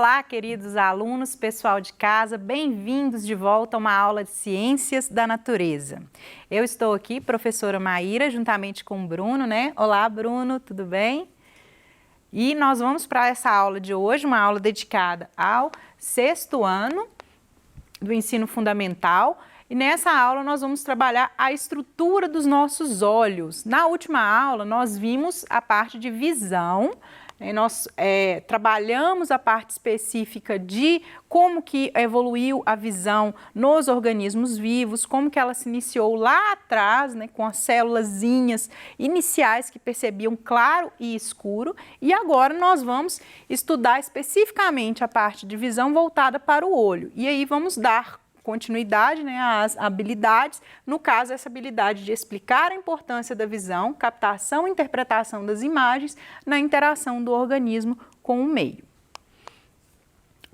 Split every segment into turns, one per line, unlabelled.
Olá, queridos alunos, pessoal de casa, bem-vindos de volta a uma aula de Ciências da Natureza. Eu estou aqui, professora Maíra, juntamente com o Bruno, né? Olá, Bruno, tudo bem? E nós vamos para essa aula de hoje, uma aula dedicada ao sexto ano do ensino fundamental. E nessa aula nós vamos trabalhar a estrutura dos nossos olhos. Na última aula nós vimos a parte de visão, nós trabalhamos a parte específica de como que evoluiu a visão nos organismos vivos, como que ela se iniciou lá atrás, né, com as célulazinhas iniciais que percebiam claro e escuro. E agora nós vamos estudar especificamente a parte de visão voltada para o olho. E aí vamos dar continuidade, né, às habilidades, no caso essa habilidade de explicar a importância da visão, captação e interpretação das imagens na interação do organismo com o meio.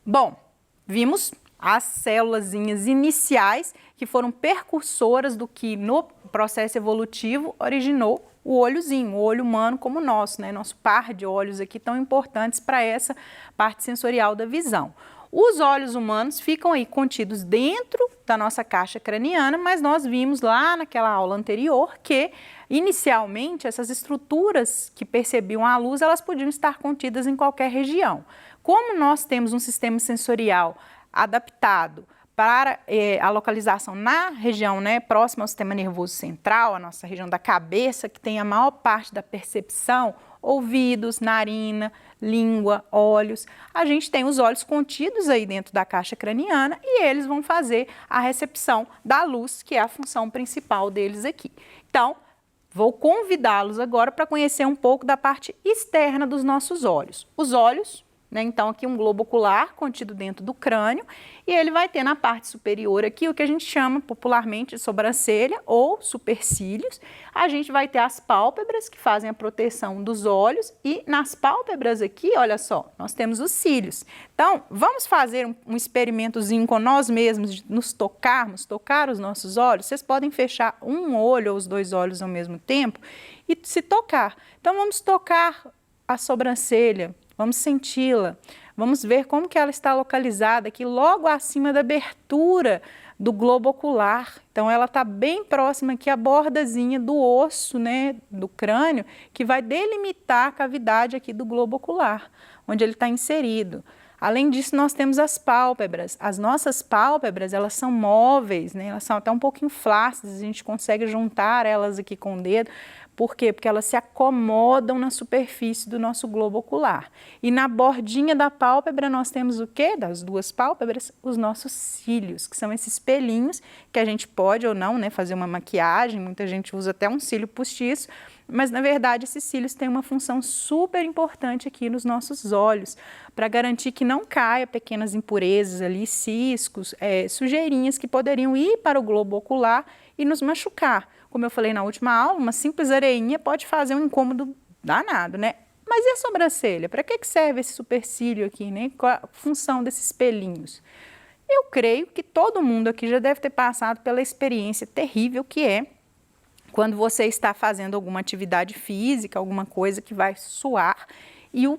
Bom, vimos as célulazinhas iniciais que foram percursoras do que no processo evolutivo originou o olhozinho, o olho humano como o nosso, né, nosso par de olhos aqui tão importantes para essa parte sensorial da visão. Os olhos humanos ficam aí contidos dentro da nossa caixa craniana, mas nós vimos lá naquela aula anterior que, inicialmente, essas estruturas que percebiam a luz, elas podiam estar contidas em qualquer região. Como nós temos um sistema sensorial adaptado para a localização na região, né, próxima ao sistema nervoso central, a nossa região da cabeça, que tem a maior parte da percepção, ouvidos, narina, língua, olhos. A gente tem os olhos contidos aí dentro da caixa craniana e eles vão fazer a recepção da luz, que é a função principal deles aqui. Então, vou convidá-los agora para conhecer um pouco da parte externa dos nossos olhos. Os olhos, né, então aqui um globo ocular contido dentro do crânio e ele vai ter na parte superior aqui o que a gente chama popularmente de sobrancelha ou supercílios. A gente vai ter as pálpebras que fazem a proteção dos olhos e nas pálpebras aqui, olha só, nós temos os cílios. Então, vamos fazer um experimentozinho com nós mesmos, de nos tocarmos, tocar os nossos olhos. Vocês podem fechar um olho ou os dois olhos ao mesmo tempo e se tocar. Então, vamos tocar a sobrancelha. Vamos senti-la, vamos ver como que ela está localizada aqui logo acima da abertura do globo ocular. Então ela está bem próxima aqui à bordazinha do osso, né, do crânio, que vai delimitar a cavidade aqui do globo ocular, onde ele está inserido. Além disso, nós temos as pálpebras. As nossas pálpebras, elas são móveis, né? Elas são até um pouquinho flácidas, a gente consegue juntar elas aqui com o dedo. Por quê? Porque elas se acomodam na superfície do nosso globo ocular. E na bordinha da pálpebra nós temos o quê? Das duas pálpebras, os nossos cílios, que são esses pelinhos que a gente pode ou não, né, fazer uma maquiagem. Muita gente usa até um cílio postiço, mas na verdade esses cílios têm uma função super importante aqui nos nossos olhos, para garantir que não caia pequenas impurezas ali, ciscos, sujeirinhas que poderiam ir para o globo ocular e nos machucar. Como eu falei na última aula, uma simples areinha pode fazer um incômodo danado, né? Mas e a sobrancelha? Para que serve esse supercílio aqui, né? Qual a função desses pelinhos? Eu creio que todo mundo aqui já deve ter passado pela experiência terrível que é quando você está fazendo alguma atividade física, alguma coisa que vai suar e o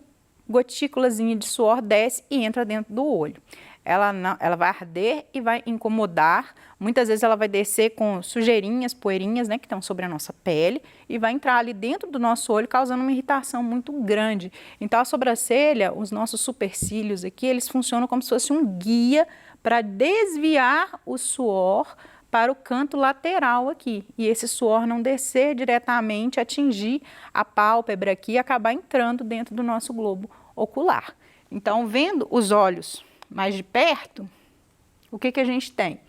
gotículazinha de suor desce e entra dentro do olho. Ela vai arder e vai incomodar, muitas vezes ela vai descer com sujeirinhas, poeirinhas, né, que estão sobre a nossa pele e vai entrar ali dentro do nosso olho, causando uma irritação muito grande. Então a sobrancelha, os nossos supercílios aqui, eles funcionam como se fosse um guia para desviar o suor para o canto lateral aqui, e esse suor não descer diretamente, atingir a pálpebra aqui e acabar entrando dentro do nosso globo ocular. Então, vendo os olhos mais de perto, o que a gente tem?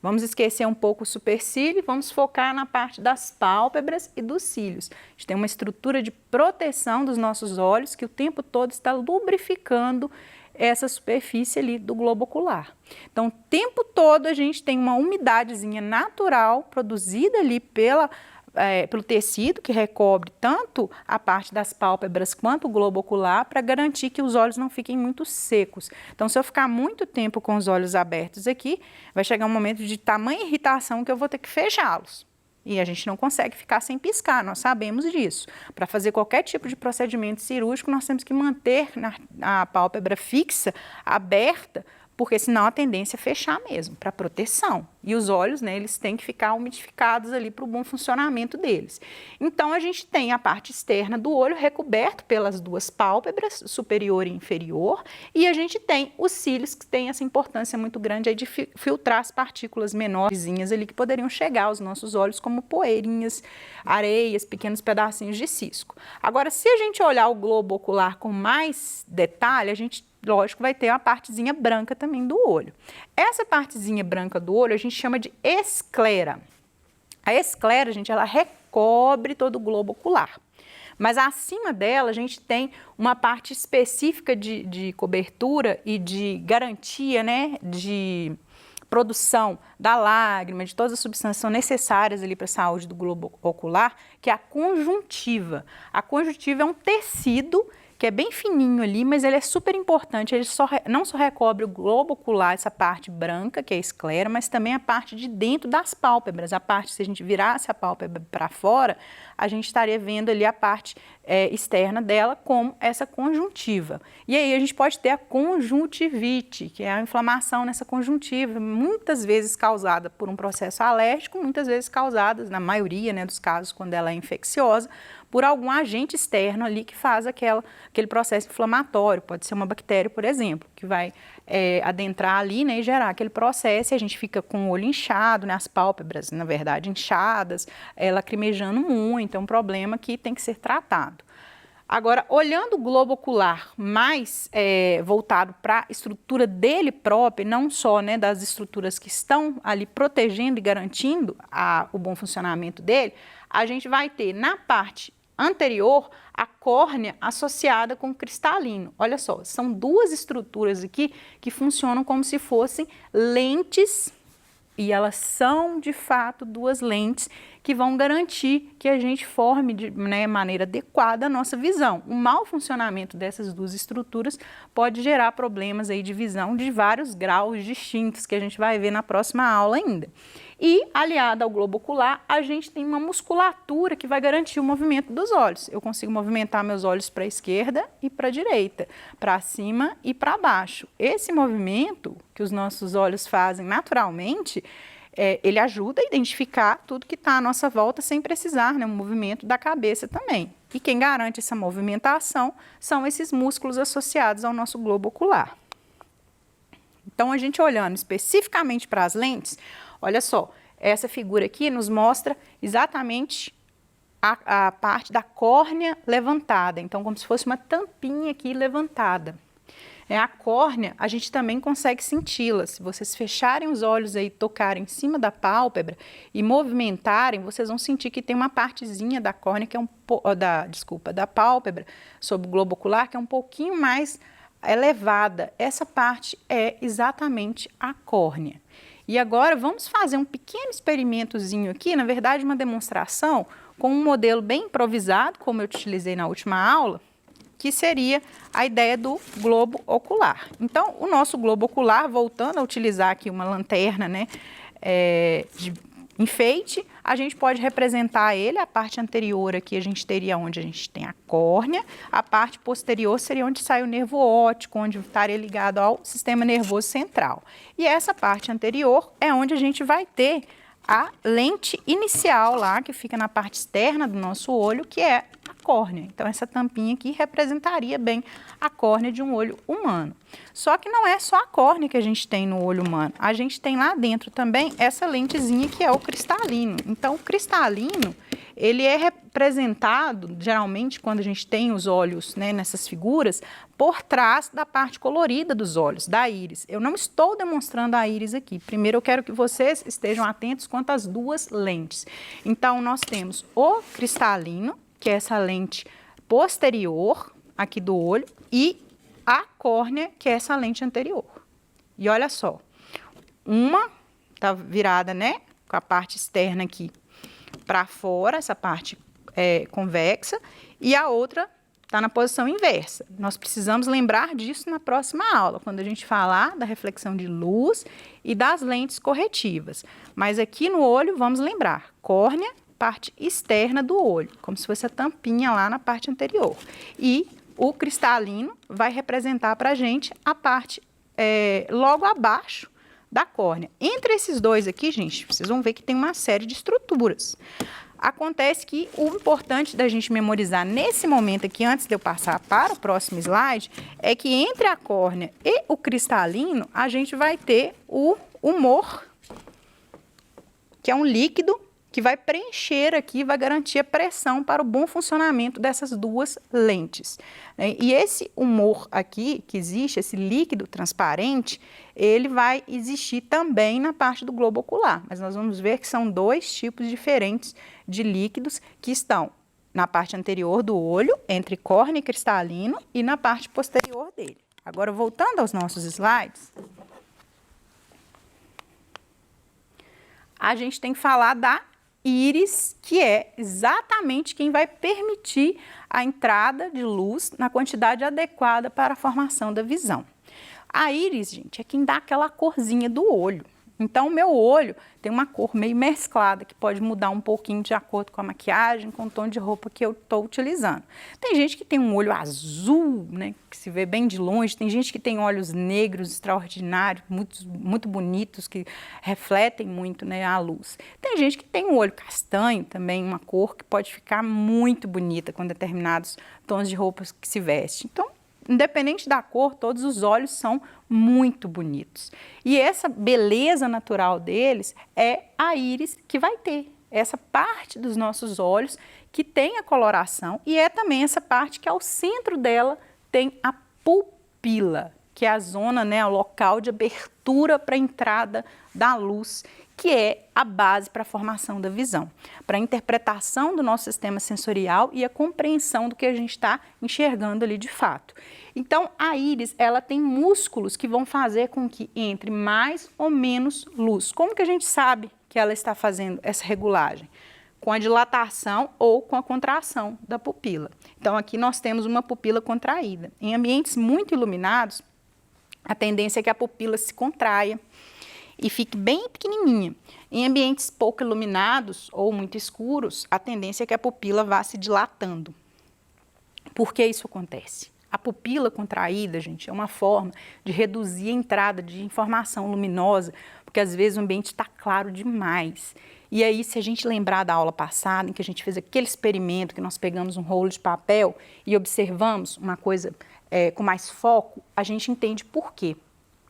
Vamos esquecer um pouco o supercílio e vamos focar na parte das pálpebras e dos cílios. A gente tem uma estrutura de proteção dos nossos olhos que o tempo todo está lubrificando essa superfície ali do globo ocular. Então, o tempo todo a gente tem uma umidadezinha natural produzida ali pelo tecido que recobre tanto a parte das pálpebras quanto o globo ocular para garantir que os olhos não fiquem muito secos. Então, se eu ficar muito tempo com os olhos abertos aqui, vai chegar um momento de tamanha irritação que eu vou ter que fechá-los. E a gente não consegue ficar sem piscar, nós sabemos disso. Para fazer qualquer tipo de procedimento cirúrgico, nós temos que manter a pálpebra fixa, aberta, porque senão a tendência é fechar mesmo, para proteção. E os olhos, né, eles têm que ficar umidificados ali para o bom funcionamento deles. Então, a gente tem a parte externa do olho recoberto pelas duas pálpebras, superior e inferior, e a gente tem os cílios, que tem essa importância muito grande aí de filtrar as partículas menorzinhas ali que poderiam chegar aos nossos olhos, como poeirinhas, areias, pequenos pedacinhos de cisco. Agora, se a gente olhar o globo ocular com mais detalhe, a gente lógico, vai ter uma partezinha branca também do olho. Essa partezinha branca do olho a gente chama de esclera. A esclera, gente, ela recobre todo o globo ocular. Mas acima dela a gente tem uma parte específica de cobertura e de garantia, né, de produção da lágrima, de todas as substâncias que são necessárias ali para a saúde do globo ocular, que é a conjuntiva. A conjuntiva é um tecido que é bem fininho ali, mas ele é super importante, ele não só recobre o globo ocular, essa parte branca, que é a esclera, mas também a parte de dentro das pálpebras, a parte, se a gente virasse a pálpebra para fora, a gente estaria vendo ali a parte externa dela como essa conjuntiva. E aí a gente pode ter a conjuntivite, que é a inflamação nessa conjuntiva, muitas vezes causada por um processo alérgico, muitas vezes causada, na maioria, né, dos casos, quando ela é infecciosa, por algum agente externo ali que faz aquele processo inflamatório. Pode ser uma bactéria, por exemplo, que vai adentrar ali, né, e gerar aquele processo, e a gente fica com o olho inchado, né, as pálpebras, na verdade, inchadas, lacrimejando muito, é um problema que tem que ser tratado. Agora, olhando o globo ocular mais voltado para a estrutura dele próprio, não só, né, das estruturas que estão ali protegendo e garantindo o bom funcionamento dele, a gente vai ter na parte anterior a córnea associada com o cristalino. Olha só, são duas estruturas aqui que funcionam como se fossem lentes, e elas são de fato duas lentes que vão garantir que a gente forme de maneira adequada a nossa visão. O mau funcionamento dessas duas estruturas pode gerar problemas aí de visão de vários graus distintos que a gente vai ver na próxima aula ainda. E, aliada ao globo ocular, a gente tem uma musculatura que vai garantir o movimento dos olhos. Eu consigo movimentar meus olhos para a esquerda e para a direita, para cima e para baixo. Esse movimento que os nossos olhos fazem naturalmente, ele ajuda a identificar tudo que está à nossa volta sem precisar, né, o movimento da cabeça também. E quem garante essa movimentação são esses músculos associados ao nosso globo ocular. Então, a gente olhando especificamente para as lentes, olha só, essa figura aqui nos mostra exatamente a parte da córnea levantada. Então, como se fosse uma tampinha aqui levantada. A córnea, a gente também consegue senti-la. Se vocês fecharem os olhos aí, tocarem em cima da pálpebra e movimentarem, vocês vão sentir que tem uma partezinha da córnea, que é da pálpebra, sobre o globo ocular, que é um pouquinho mais elevada. Essa parte é exatamente a córnea. E agora vamos fazer um pequeno experimentozinho aqui, na verdade uma demonstração com um modelo bem improvisado, como eu utilizei na última aula, que seria a ideia do globo ocular. Então, o nosso globo ocular, voltando a utilizar aqui uma lanterna, né, de enfeite, a gente pode representar ele, a parte anterior aqui a gente teria onde a gente tem a córnea, a parte posterior seria onde sai o nervo óptico, onde estaria ligado ao sistema nervoso central. E essa parte anterior é onde a gente vai ter a lente inicial lá, que fica na parte externa do nosso olho, que é a córnea. Então, essa tampinha aqui representaria bem a córnea de um olho humano. Só que não é só a córnea que a gente tem no olho humano. A gente tem lá dentro também essa lentezinha que é o cristalino. Então, o cristalino, ele é representado, geralmente, quando a gente tem os olhos, né, nessas figuras, por trás da parte colorida dos olhos, da íris. Eu não estou demonstrando a íris aqui. Primeiro, eu quero que vocês estejam atentos quanto às duas lentes. Então, nós temos o cristalino, que é essa lente posterior aqui do olho, e a córnea, que é essa lente anterior. E olha só, uma tá virada, né, com a parte externa aqui para fora, essa parte convexa, e a outra está na posição inversa. Nós precisamos lembrar disso na próxima aula, quando a gente falar da reflexão de luz e das lentes corretivas. Mas aqui no olho, vamos lembrar, córnea, parte externa do olho, como se fosse a tampinha lá na parte anterior. E o cristalino vai representar para a gente a parte logo abaixo da córnea. Entre esses dois aqui, gente, vocês vão ver que tem uma série de estruturas. Acontece que o importante da gente memorizar nesse momento aqui, antes de eu passar para o próximo slide, é que entre a córnea e o cristalino, a gente vai ter o humor, que é um líquido que vai preencher aqui, vai garantir a pressão para o bom funcionamento dessas duas lentes. E esse humor aqui, que existe, esse líquido transparente, ele vai existir também na parte do globo ocular. Mas nós vamos ver que são dois tipos diferentes de líquidos que estão na parte anterior do olho, entre córnea e cristalino, e na parte posterior dele. Agora, voltando aos nossos slides, a gente tem que falar da íris, que é exatamente quem vai permitir a entrada de luz na quantidade adequada para a formação da visão. A íris, gente, é quem dá aquela corzinha do olho. Então, o meu olho tem uma cor meio mesclada, que pode mudar um pouquinho de acordo com a maquiagem, com o tom de roupa que eu estou utilizando. Tem gente que tem um olho azul, né, que se vê bem de longe. Tem gente que tem olhos negros extraordinários, muito bonitos, que refletem muito, né, a luz. Tem gente que tem um olho castanho também, uma cor que pode ficar muito bonita com determinados tons de roupas que se veste. Então, independente da cor, todos os olhos são muito bonitos. E essa beleza natural deles é a íris que vai ter. Essa parte dos nossos olhos que tem a coloração e é também essa parte que ao centro dela tem a pupila, que é a zona, né, o local de abertura para a entrada da luz, que é a base para a formação da visão, para a interpretação do nosso sistema sensorial e a compreensão do que a gente está enxergando ali de fato. Então, a íris, ela tem músculos que vão fazer com que entre mais ou menos luz. Como que a gente sabe que ela está fazendo essa regulagem? Com a dilatação ou com a contração da pupila. Então, aqui nós temos uma pupila contraída. Em ambientes muito iluminados, a tendência é que a pupila se contraia e fique bem pequenininha. Em ambientes pouco iluminados ou muito escuros, a tendência é que a pupila vá se dilatando. Por que isso acontece? A pupila contraída, gente, é uma forma de reduzir a entrada de informação luminosa, porque às vezes o ambiente está claro demais. E aí, se a gente lembrar da aula passada, em que a gente fez aquele experimento, que nós pegamos um rolo de papel e observamos uma coisa com mais foco, a gente entende por quê.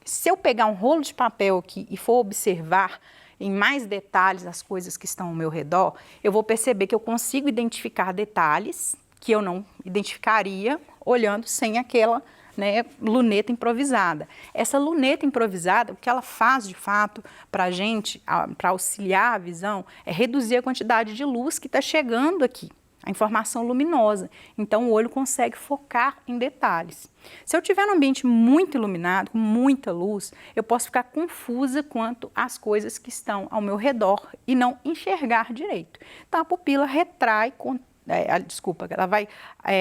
Se eu pegar um rolo de papel aqui e for observar em mais detalhes as coisas que estão ao meu redor, eu vou perceber que eu consigo identificar detalhes que eu não identificaria olhando sem aquela, né, luneta improvisada. Essa luneta improvisada, o que ela faz de fato para a gente, para auxiliar a visão, é reduzir a quantidade de luz que está chegando aqui, a informação luminosa. Então, o olho consegue focar em detalhes. Se eu estiver num ambiente muito iluminado, com muita luz, eu posso ficar confusa quanto às coisas que estão ao meu redor e não enxergar direito. Então, a pupila retrai,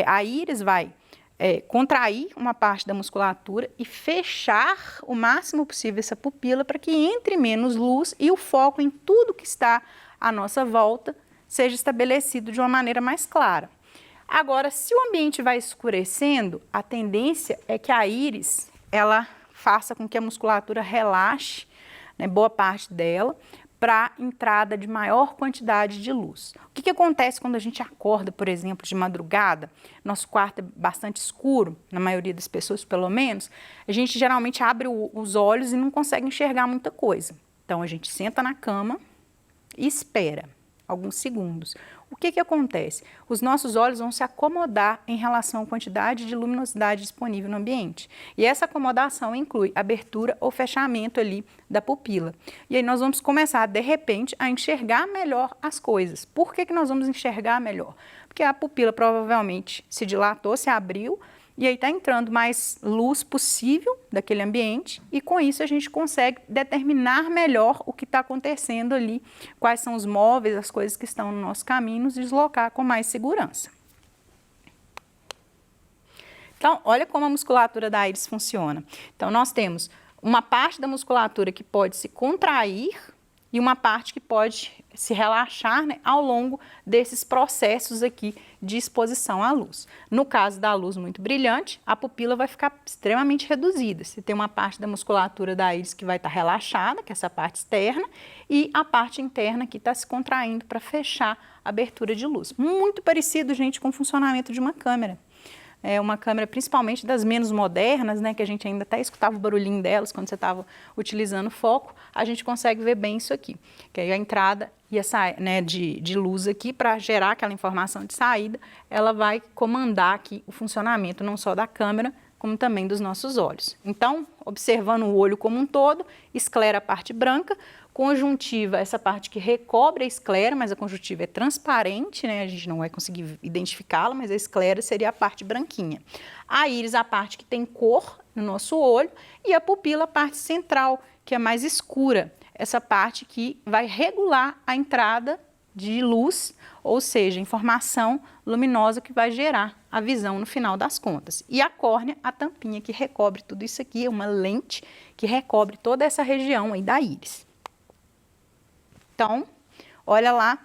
a íris vai contrair uma parte da musculatura e fechar o máximo possível essa pupila para que entre menos luz e o foco em tudo que está à nossa volta seja estabelecido de uma maneira mais clara. Agora, se o ambiente vai escurecendo, a tendência é que a íris ela faça com que a musculatura relaxe, né, boa parte dela, para a entrada de maior quantidade de luz. O que acontece quando a gente acorda, por exemplo, de madrugada? Nosso quarto é bastante escuro, na maioria das pessoas pelo menos, a gente geralmente abre os olhos e não consegue enxergar muita coisa. Então, a gente senta na cama e espera alguns segundos. O que acontece? Os nossos olhos vão se acomodar em relação à quantidade de luminosidade disponível no ambiente. E essa acomodação inclui abertura ou fechamento ali da pupila. E aí nós vamos começar, de repente, a enxergar melhor as coisas. Por que nós vamos enxergar melhor? Porque a pupila provavelmente se dilatou, se abriu, e aí está entrando mais luz possível daquele ambiente e com isso a gente consegue determinar melhor o que está acontecendo ali, quais são os móveis, as coisas que estão no nosso caminho, nos deslocar com mais segurança. Então, olha como a musculatura da íris funciona. Então, nós temos uma parte da musculatura que pode se contrair e uma parte que pode se relaxar, né, ao longo desses processos aqui de exposição à luz. No caso da luz muito brilhante, a pupila vai ficar extremamente reduzida. Você tem uma parte da musculatura da íris que vai estar relaxada, que é essa parte externa, e a parte interna que está se contraindo para fechar a abertura de luz. Muito parecido, gente, com o funcionamento de uma câmera. É uma câmera, principalmente das menos modernas, né, que a gente ainda até escutava o barulhinho delas quando você estava utilizando o foco, a gente consegue ver bem isso aqui, que aí a entrada e essa, né, de luz aqui, para gerar aquela informação de saída, ela vai comandar aqui o funcionamento não só da câmera, como também dos nossos olhos. Então, observando o olho como um todo, esclera a parte branca, conjuntiva, essa parte que recobre a esclera, mas a conjuntiva é transparente, né? A gente não vai conseguir identificá-la, mas a esclera seria a parte branquinha. A íris, a parte que tem cor no nosso olho, e a pupila, a parte central, que é mais escura, essa parte que vai regular a entrada de luz, ou seja, informação luminosa que vai gerar a visão no final das contas. E a córnea, a tampinha que recobre tudo isso aqui, é uma lente que recobre toda essa região aí da íris. Então, olha lá,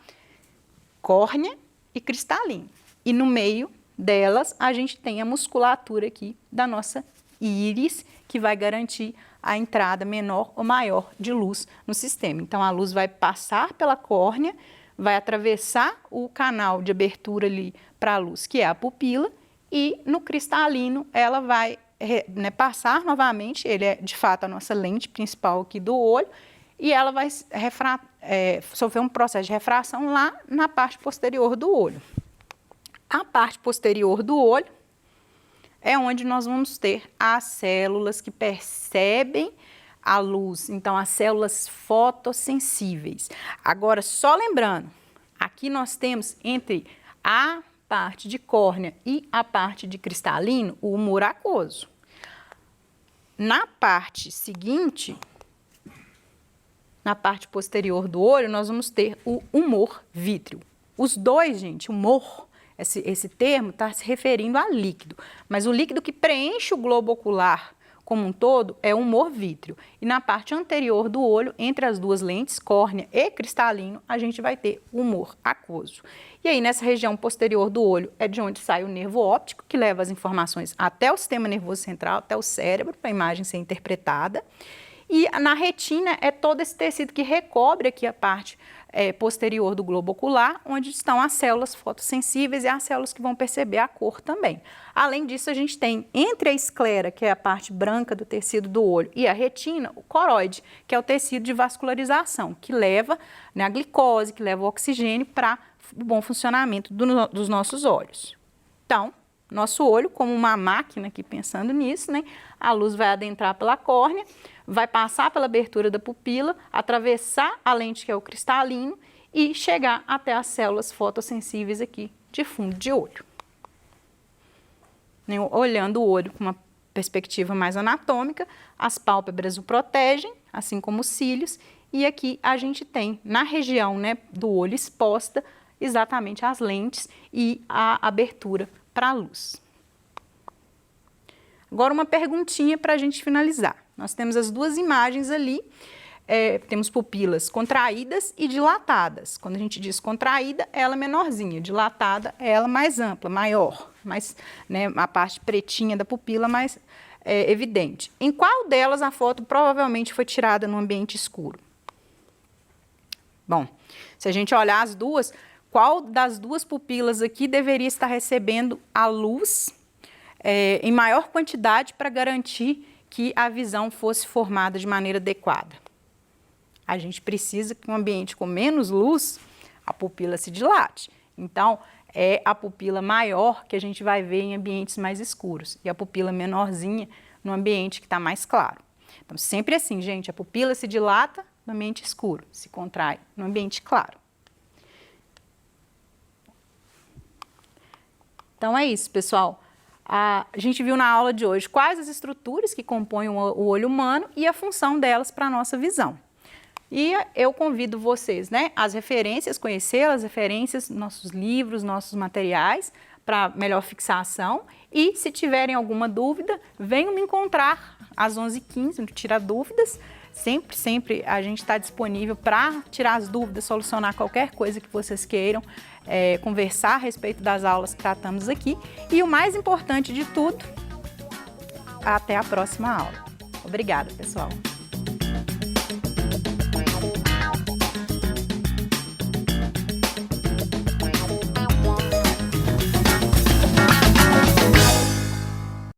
córnea e cristalino. E no meio delas, a gente tem a musculatura aqui da nossa íris, que vai garantir a entrada menor ou maior de luz no sistema. Então, a luz vai passar pela córnea, vai atravessar o canal de abertura ali para a luz, que é a pupila, e no cristalino ela vai passar novamente, ele é de fato a nossa lente principal aqui do olho, e ela vai sofrer um processo de refração lá na parte posterior do olho. A parte posterior do olho é onde nós vamos ter as células que percebem a luz, então as células fotossensíveis. Agora, só lembrando, aqui nós temos entre a parte de córnea e a parte de cristalino o humor aquoso. Na parte seguinte, na parte posterior do olho, nós vamos ter o humor vítreo. Os dois, gente, humor, esse termo está se referindo a líquido, mas o líquido que preenche o globo ocular como um todo é o humor vítreo. E na parte anterior do olho, entre as duas lentes, córnea e cristalino, a gente vai ter o humor aquoso. E aí, nessa região posterior do olho, é de onde sai o nervo óptico, que leva as informações até o sistema nervoso central, até o cérebro, para a imagem ser interpretada. E na retina é todo esse tecido que recobre aqui a parte posterior do globo ocular, onde estão as células fotossensíveis e as células que vão perceber a cor também. Além disso, a gente tem entre a esclera, que é a parte branca do tecido do olho, e a retina, o coroide, que é o tecido de vascularização, que leva, né, a glicose, que leva o oxigênio para o bom funcionamento dos nossos olhos. Então, nosso olho, como uma máquina aqui pensando nisso, né, a luz vai adentrar pela córnea, vai passar pela abertura da pupila, atravessar a lente que é o cristalino e chegar até as células fotossensíveis aqui de fundo de olho. Olhando o olho com uma perspectiva mais anatômica, as pálpebras o protegem, assim como os cílios, e aqui a gente tem na região, né, do olho exposta exatamente as lentes e a abertura para a luz. Agora uma perguntinha para a gente finalizar. Nós temos as duas imagens ali, temos pupilas contraídas e dilatadas. Quando a gente diz contraída, ela é menorzinha, dilatada, ela mais ampla, maior, mais, né, a parte pretinha da pupila mais evidente. Em qual delas a foto provavelmente foi tirada no ambiente escuro? Bom, se a gente olhar as duas, qual das duas pupilas aqui deveria estar recebendo a luz em maior quantidade para garantir que a visão fosse formada de maneira adequada? A gente precisa que um ambiente com menos luz, a pupila se dilate. Então, é a pupila maior que a gente vai ver em ambientes mais escuros e a pupila menorzinha no ambiente que está mais claro. Então, sempre assim, gente, a pupila se dilata no ambiente escuro, se contrai no ambiente claro. Então, é isso, pessoal. A gente viu na aula de hoje quais as estruturas que compõem o olho humano e a função delas para a nossa visão. E eu convido vocês, né, as referências, conhecer as referências, nossos livros, nossos materiais, para melhor fixação. E se tiverem alguma dúvida, venham me encontrar às 11h15 no Tira Dúvidas. Sempre a gente está disponível para tirar as dúvidas, solucionar qualquer coisa que vocês queiram, conversar a respeito das aulas que tratamos aqui. E o mais importante de tudo, até a próxima aula. Obrigada, pessoal!